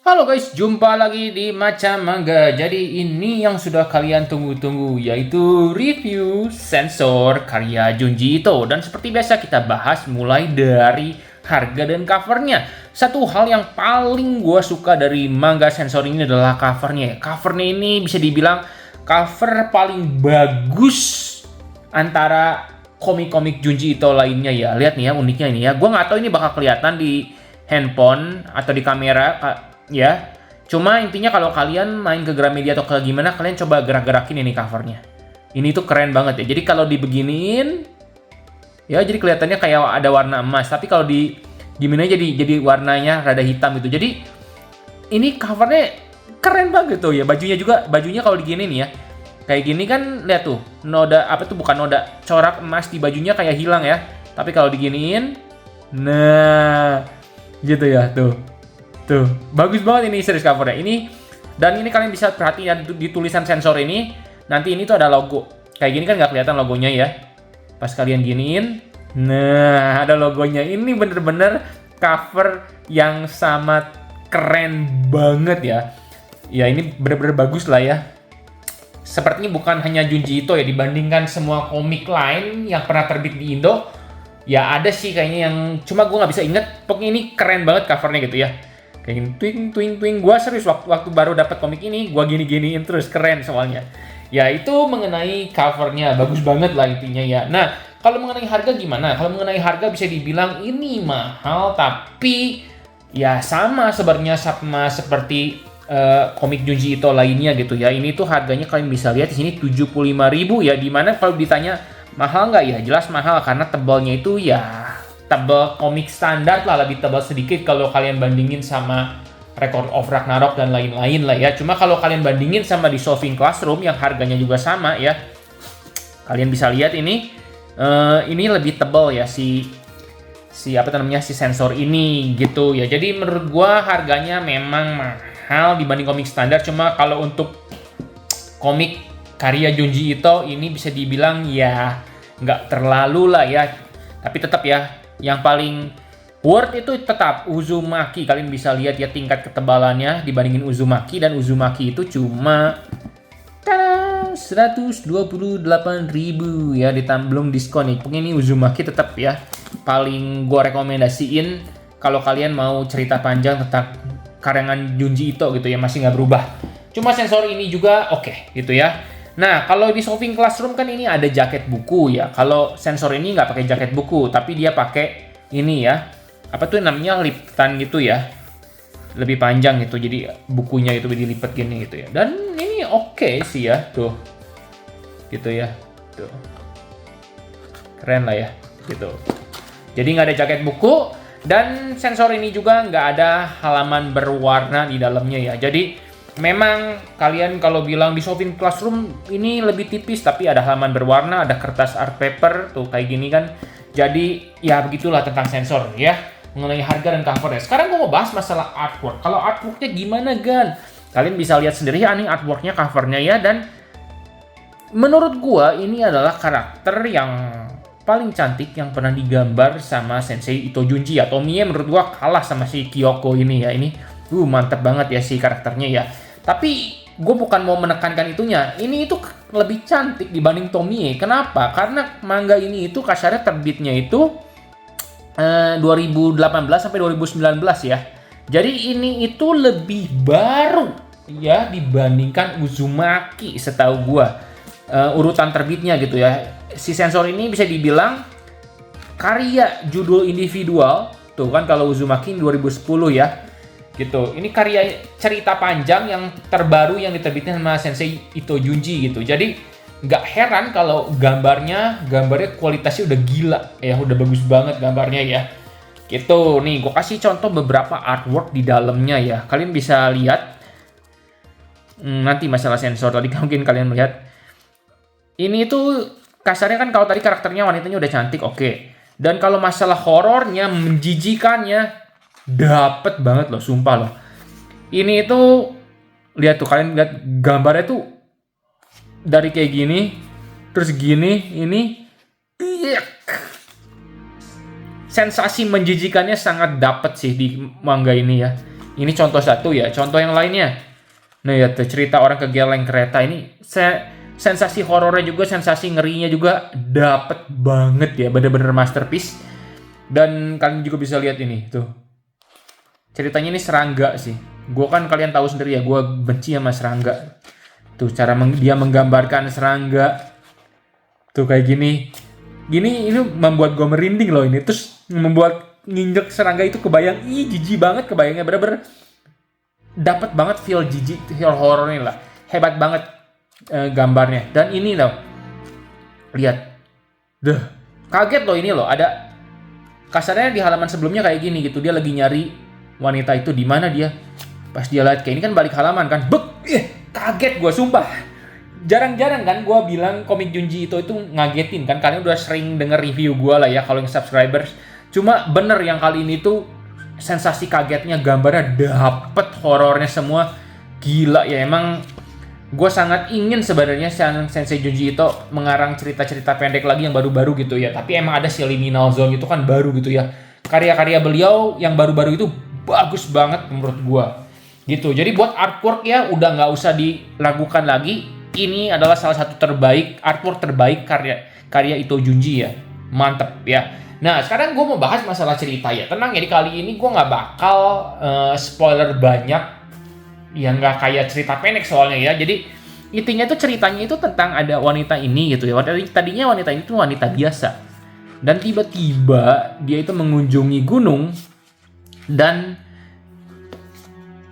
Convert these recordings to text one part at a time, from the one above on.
Halo guys, jumpa lagi di Maca Mangga. Jadi ini yang sudah kalian tunggu-tunggu, yaitu review sensor karya Junji Ito. Dan seperti biasa kita bahas mulai dari harga dan covernya. Satu hal yang paling gue suka dari manga sensor ini adalah covernya. Covernya ini bisa dibilang cover paling bagus antara komik-komik Junji Ito lainnya ya. Lihat nih ya, uniknya ini ya. Gue nggak tahu ini bakal kelihatan di handphone atau di kamera ya. Cuma intinya kalau kalian main ke Gramedia atau ke gimana, kalian coba gerak-gerakin ini covernya. Ini tuh keren banget ya. Jadi kalau dibeginiin, ya jadi kelihatannya kayak ada warna emas. Tapi kalau di gimana jadi warnanya rada hitam gitu. Jadi ini covernya keren banget tuh ya. Bajunya kalau diginiin ya. Kayak gini kan, lihat tuh, bukan noda, corak emas di bajunya kayak hilang ya. Tapi kalau diginiin, nah, gitu ya, tuh. Tuh, bagus banget ini series covernya. Dan ini kalian bisa perhatikan di tulisan sensor ini, nanti ini tuh ada logo. Kayak gini kan nggak kelihatan logonya ya. Pas kalian giniin, nah ada logonya. Ini bener-bener cover yang sangat keren banget ya. Ya ini bener-bener bagus lah ya. Sepertinya bukan hanya Junji Ito ya, dibandingkan semua komik lain yang pernah terbit di Indo, ya ada sih kayaknya yang cuma gue nggak bisa inget. Pokoknya ini keren banget covernya gitu ya. Kayak gini, twing. Gue serius waktu baru dapat komik ini, gue gini-giniin terus, keren soalnya. Ya itu mengenai covernya, bagus banget lah intinya ya. Nah, kalau mengenai harga gimana? Kalau mengenai harga bisa dibilang ini mahal, tapi ya sama sebenarnya sama seperti komik Junji Ito lainnya gitu ya. Ini tuh harganya kalian bisa lihat di sini 75.000 ya. Dimana kalau ditanya mahal nggak, ya jelas mahal karena tebalnya itu ya tebal komik standar lah, lebih tebal sedikit kalau kalian bandingin sama Record of Ragnarok dan lain-lain lah ya. Cuma kalau kalian bandingin sama di Solving Classroom yang harganya juga sama ya, kalian bisa lihat ini lebih tebal ya si sensor ini gitu ya. Jadi menurut gua harganya memang mahal dibanding komik standar. Cuma kalau untuk komik karya Junji Ito ini bisa dibilang ya nggak terlalu lah ya. Tapi tetap ya, yang paling worth itu tetap Uzumaki. Kalian bisa lihat ya tingkat ketebalannya dibandingin Uzumaki, dan Uzumaki itu cuma 128.000 ya, belum diskon nih. Pokoknya ini Uzumaki tetap ya paling gue rekomendasiin kalau kalian mau cerita panjang tentang karangan Junji Ito gitu ya, masih nggak berubah. Cuma sensor ini juga oke gitu ya. Nah, kalau di Solving Classroom kan ini ada jaket buku ya. Kalau sensor ini nggak pakai jaket buku, tapi dia pakai ini ya, apa tuh namanya, lipatan gitu ya, lebih panjang gitu. Jadi bukunya itu dilipat gini gitu ya. Dan ini oke sih ya, tuh, gitu ya, tuh, keren lah ya, gitu. Jadi nggak ada jaket buku, dan sensor ini juga nggak ada halaman berwarna di dalamnya ya. Jadi memang kalian kalau bilang di Solving Classroom ini lebih tipis, tapi ada halaman berwarna, ada kertas art paper tuh kayak gini kan. Jadi ya begitulah tentang sensor ya, mengenai harga dan covernya. Sekarang gue mau bahas masalah artwork. Kalau artworknya gimana Gan? Kalian bisa lihat sendiri ya nih artworknya, covernya ya. Dan menurut gue ini adalah karakter yang paling cantik yang pernah digambar sama Sensei Ito Junji ya. Tomie menurut gue kalah sama si Kyoko ini ya. Ini mantep banget ya si karakternya ya. Tapi gue bukan mau menekankan itunya. Ini itu lebih cantik dibanding Tomie. Kenapa? Karena manga ini itu kasarnya terbitnya itu 2018 sampai 2019 ya. Jadi ini itu lebih baru ya dibandingkan Uzumaki setahu gue. Urutan terbitnya gitu ya. Si sensor ini bisa dibilang karya judul individual. Tuh kan kalau Uzumaki 2010 ya. Gitu. Ini karya cerita panjang yang terbaru yang diterbitkan sama Sensei Ito Junji gitu. Jadi nggak heran kalau gambarnya kualitasnya udah gila ya, udah bagus banget gambarnya ya. Gitu. Nih, gue kasih contoh beberapa artwork di dalamnya ya. Kalian bisa lihat. Nanti masalah sensor tadi mungkin kalian melihat. Ini tuh kasarnya kan kalau tadi karakternya wanitanya udah cantik, oke. Dan kalau masalah horornya, menjijikannya, dapet banget loh, sumpah loh. Ini itu lihat tuh, kalian lihat gambarnya tuh dari kayak gini, terus gini, ini sensasi menjijikannya sangat dapet sih di manga ini ya. Ini contoh satu ya. Contoh yang lainnya. Nah ya, cerita orang kegeleng kereta ini sensasi horornya juga, sensasi ngerinya juga dapet banget ya. Bener-bener masterpiece. Dan kalian juga bisa lihat ini tuh. Ceritanya ini serangga sih. Gue kan kalian tahu sendiri ya, gue benci sama serangga. Tuh cara dia menggambarkan serangga. Tuh kayak gini. Ini membuat gue merinding loh ini. Terus membuat nginjek serangga itu kebayang. Jijik banget kebayangnya. Bener-bener dapat banget feel jijik, feel horornya lah. Hebat banget gambarnya. Dan ini loh. Lihat. Kaget loh ini loh. Ada kasarnya di halaman sebelumnya kayak gini gitu. Dia lagi nyari wanita itu di mana dia. Pas dia lihat kayak ini kan balik halaman kan. Kaget gue sumpah. Jarang-jarang kan gue bilang komik Junji Ito itu ngagetin kan. Kalian udah sering denger review gue lah ya kalau yang subscribers. Cuma bener yang kali ini tuh sensasi kagetnya, gambarnya dapet, horornya semua gila ya. Emang gue sangat ingin sebenarnya Sensei Junji Ito mengarang cerita-cerita pendek lagi yang baru-baru gitu ya. Tapi emang ada si Liminal Zone itu kan baru gitu ya. Karya-karya beliau yang baru-baru itu bagus banget menurut gue gitu. Jadi buat artwork ya udah nggak usah diragukan lagi. Ini adalah salah satu terbaik, artwork terbaik karya Ito Junji ya. Mantep ya. Nah, sekarang gue mau bahas masalah cerita ya. Tenang ya, di kali ini gue nggak bakal spoiler banyak. Ya nggak kayak cerita pendek soalnya ya. Jadi intinya tuh ceritanya itu tentang ada wanita ini gitu ya. Tadinya wanita ini tuh wanita biasa. Dan tiba-tiba dia itu mengunjungi gunung. Dan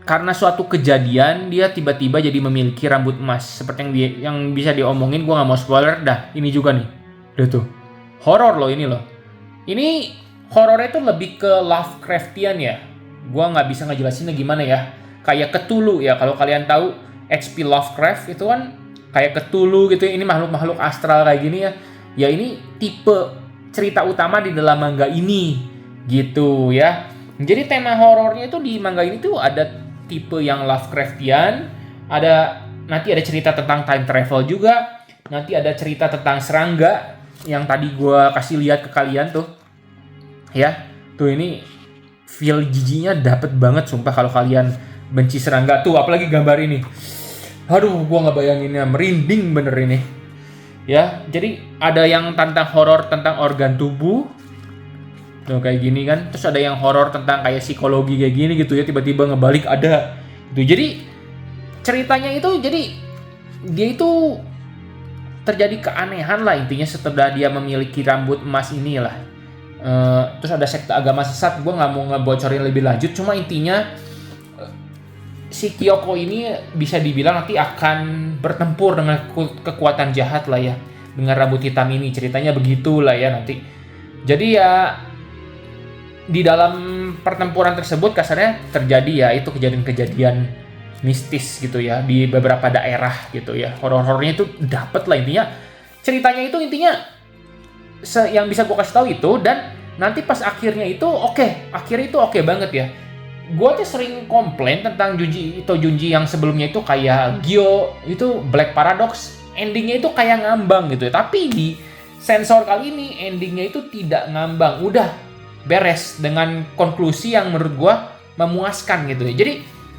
karena suatu kejadian dia tiba-tiba jadi memiliki rambut emas. Seperti yang bisa diomongin, gue nggak mau spoiler. Dah, ini juga nih. Udah tuh. Horor loh ini loh. Ini horornya tuh lebih ke Lovecraftian ya. Gua nggak bisa ngejelasinnya gimana ya. Kayak Cthulhu ya. Kalau kalian tahu H.P. Lovecraft itu kan kayak Cthulhu gitu ya. Ini makhluk-makhluk astral kayak gini ya. Ya ini tipe cerita utama di dalam manga ini gitu ya. Jadi tema horornya itu di manga ini tuh ada tipe yang Lovecraftian. Nanti ada cerita tentang time travel juga. Nanti ada cerita tentang serangga yang tadi gue kasih lihat ke kalian tuh ya. Tuh ini feel jijinya dapet banget sumpah kalau kalian benci serangga tuh, apalagi gambar ini. Aduh, gue nggak bayanginnya, merinding bener ini ya. Jadi ada yang tentang horor tentang organ tubuh tuh kayak gini kan. Terus ada yang horor tentang kayak psikologi kayak gini gitu ya, tiba-tiba ngebalik ada gitu. Jadi ceritanya itu jadi dia itu terjadi keanehan lah intinya setelah dia memiliki rambut emas inilah. Terus ada sekte agama sesat. Gue nggak mau ngebocorin lebih lanjut. Cuma intinya si Kyoko ini bisa dibilang nanti akan bertempur dengan kekuatan jahat lah ya. Dengan rambut hitam ini. Ceritanya begitulah ya nanti. Jadi ya di dalam pertempuran tersebut kasarnya terjadi ya itu kejadian-kejadian mistis gitu ya di beberapa daerah gitu ya. Horor-horornya itu dapet lah intinya. Ceritanya itu intinya yang bisa gue kasih tahu itu. Dan nanti pas akhirnya itu akhirnya itu oke banget ya. Gue tuh sering komplain tentang Junji yang sebelumnya itu kayak Gyo itu Black Paradox, endingnya itu kayak ngambang gitu ya. Tapi di sensor kali ini endingnya itu tidak ngambang, udah beres dengan konklusi yang menurut gue memuaskan gitu ya. Jadi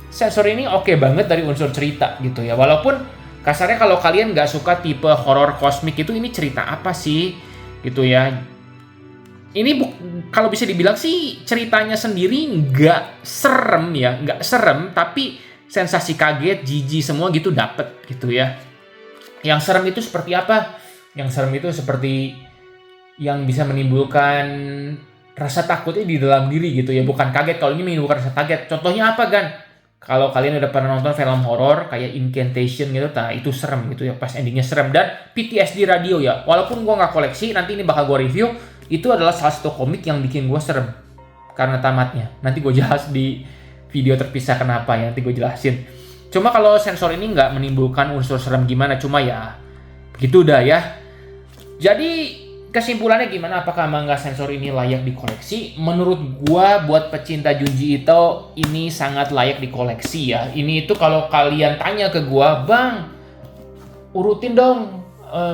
sensor ini oke banget dari unsur cerita gitu ya. Walaupun kasarnya kalau kalian nggak suka tipe horor kosmik itu, ini cerita apa sih gitu ya. Ini kalau bisa dibilang sih ceritanya sendiri nggak serem ya, nggak serem, tapi sensasi kaget, jijik semua gitu dapet gitu ya. Yang serem itu seperti apa? Yang serem itu seperti yang bisa menimbulkan rasa takutnya di dalam diri gitu ya, bukan kaget. Kalau ini menimbulkan rasa kaget. Contohnya apa kan? Kalau kalian udah pernah nonton film horor kayak Incantation gitu, itu serem gitu ya, pas endingnya serem. Dan PTSD Radio ya, walaupun gue nggak koleksi, nanti ini bakal gue review. Itu adalah salah satu komik yang bikin gue serem karena tamatnya. Nanti gue jelas di video terpisah kenapa ya, nanti gue jelasin. Cuma kalau sensor ini nggak menimbulkan unsur serem gimana, cuma ya begitu dah ya. Jadi kesimpulannya gimana? Apakah manga sensor ini layak dikoleksi? Menurut gua buat pecinta Junji Ito ini sangat layak dikoleksi ya. Ini itu kalau kalian tanya ke gua, "Bang, urutin dong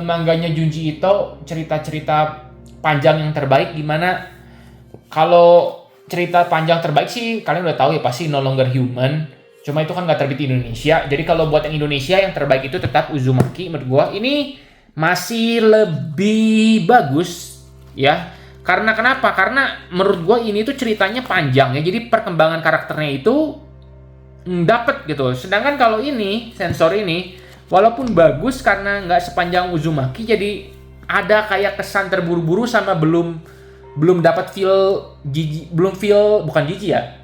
mangganya Junji Ito, cerita-cerita panjang yang terbaik gimana?" Kalau cerita panjang terbaik sih kalian udah tahu ya, pasti No Longer Human. Cuma itu kan nggak terbit di Indonesia. Jadi kalau buat yang Indonesia yang terbaik itu tetap Uzumaki menurut gua. Ini masih lebih bagus ya. Karena kenapa? Karena menurut gua ini tuh ceritanya panjang ya. Jadi perkembangan karakternya itu dapet gitu. Sedangkan kalau ini sensor ini walaupun bagus karena nggak sepanjang Uzumaki, jadi ada kayak kesan terburu-buru sama belum dapat feel jijik, bukan jijik ya.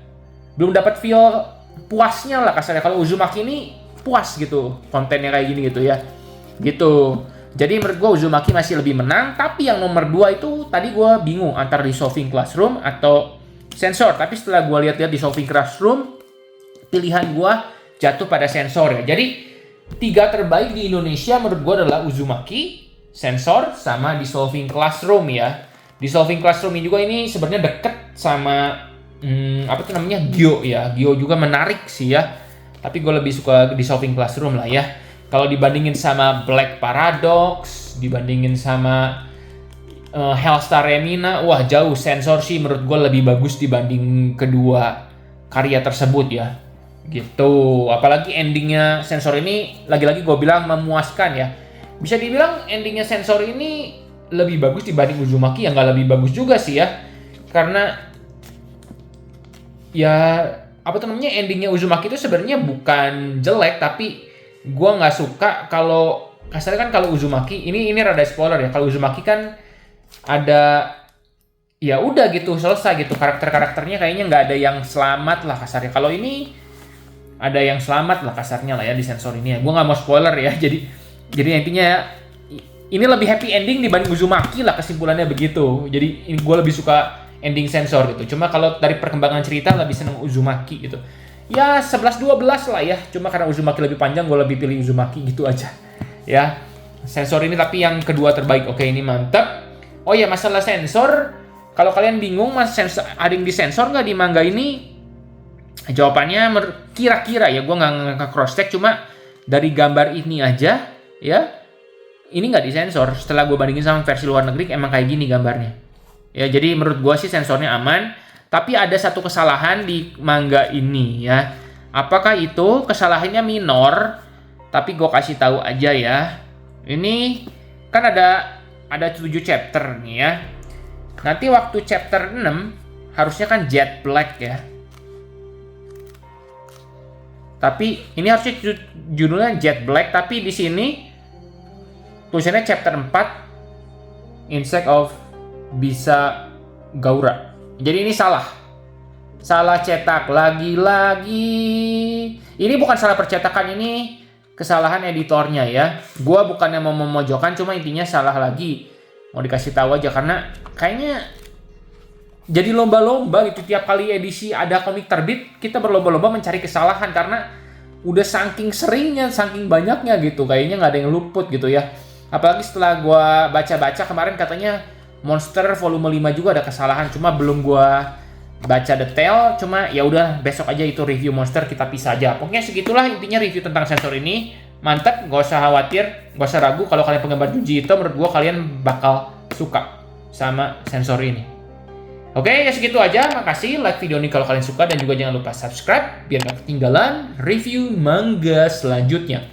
Belum dapat feel puasnya lah kasarnya. Kalau Uzumaki ini puas gitu kontennya kayak gini gitu ya. Gitu. Jadi menurut gue Uzumaki masih lebih menang, tapi yang nomor 2 itu tadi gue bingung antara Dissolving Classroom atau Sensor. Tapi setelah gue lihat-lihat Dissolving Classroom, pilihan gue jatuh pada Sensor ya. Jadi 3 terbaik di Indonesia menurut gue adalah Uzumaki, Sensor, sama Dissolving Classroom ya. Dissolving Classroom ini juga ini sebenarnya deket sama apa tuh namanya Gyo ya. Gyo juga menarik sih ya. Tapi gue lebih suka Dissolving Classroom lah ya. Kalau dibandingin sama Black Paradox, dibandingin sama Hellstar Remina, wah jauh. Sensor sih menurut gue lebih bagus dibanding kedua karya tersebut ya. Gitu. Apalagi endingnya Sensor ini lagi-lagi gue bilang memuaskan ya. Bisa dibilang endingnya Sensor ini lebih bagus dibanding Uzumaki, yang nggak lebih bagus juga sih ya. Karena ya apa tuh namanya endingnya Uzumaki itu sebenarnya bukan jelek, tapi gue nggak suka kalau kasarnya kan kalau Uzumaki ini rada spoiler ya. Kalau Uzumaki kan ada ya udah gitu selesai gitu, karakternya kayaknya nggak ada yang selamat lah kasarnya. Kalau ini ada yang selamat lah kasarnya lah ya di Sensor ini ya. Gue nggak mau spoiler ya. Jadi intinya ini lebih happy ending dibanding Uzumaki lah, kesimpulannya begitu. Jadi ini gue lebih suka ending Sensor gitu. Cuma kalau dari perkembangan cerita lebih seneng Uzumaki gitu. Ya 11-12 lah ya. Cuma karena Uzumaki lebih panjang, gue lebih pilih Uzumaki gitu aja. Ya, Sensor ini tapi yang kedua terbaik. Oke, ini mantap. Oh ya, masalah Sensor, kalau kalian bingung mas ada yang di Sensor nggak di manga ini? Jawabannya kira-kira ya, gue nggak cross check, cuma dari gambar ini aja ya, ini nggak disensor. Setelah gue bandingin sama versi luar negeri, emang kayak gini gambarnya. Ya, jadi menurut gue sih sensornya aman. Tapi ada satu kesalahan di manga ini ya. Apakah itu kesalahannya minor? Tapi gue kasih tahu aja ya. Ini kan ada 7 chapter nih ya. Nanti waktu chapter 6 harusnya kan Jet Black ya. Tapi ini harusnya judulnya Jet Black, tapi di sini tulisannya chapter 4 Insect of Bisa Gaura. Jadi ini salah cetak lagi-lagi. Ini bukan salah percetakan, ini kesalahan editornya ya. Gua bukannya mau memojokkan, cuma intinya salah lagi. Mau dikasih tahu aja karena kayaknya jadi lomba-lomba gitu. Tiap kali edisi ada komik terbit, kita berlomba-lomba mencari kesalahan karena udah saking seringnya, saking banyaknya gitu. Kayaknya nggak ada yang luput gitu ya. Apalagi setelah gua baca-baca kemarin katanya Monster volume 5 juga ada kesalahan, cuma belum gua baca detail. Cuma ya udah, besok aja itu review Monster kita pisah aja. Pokoknya segitulah intinya review tentang Sensor ini. Mantap, gak usah khawatir, gak usah ragu kalau kalian penggemar Junji Ito, menurut gua kalian bakal suka sama Sensor ini. Oke, ya segitu aja. Makasih, like video ini kalau kalian suka dan juga jangan lupa subscribe biar gak ketinggalan review manga selanjutnya.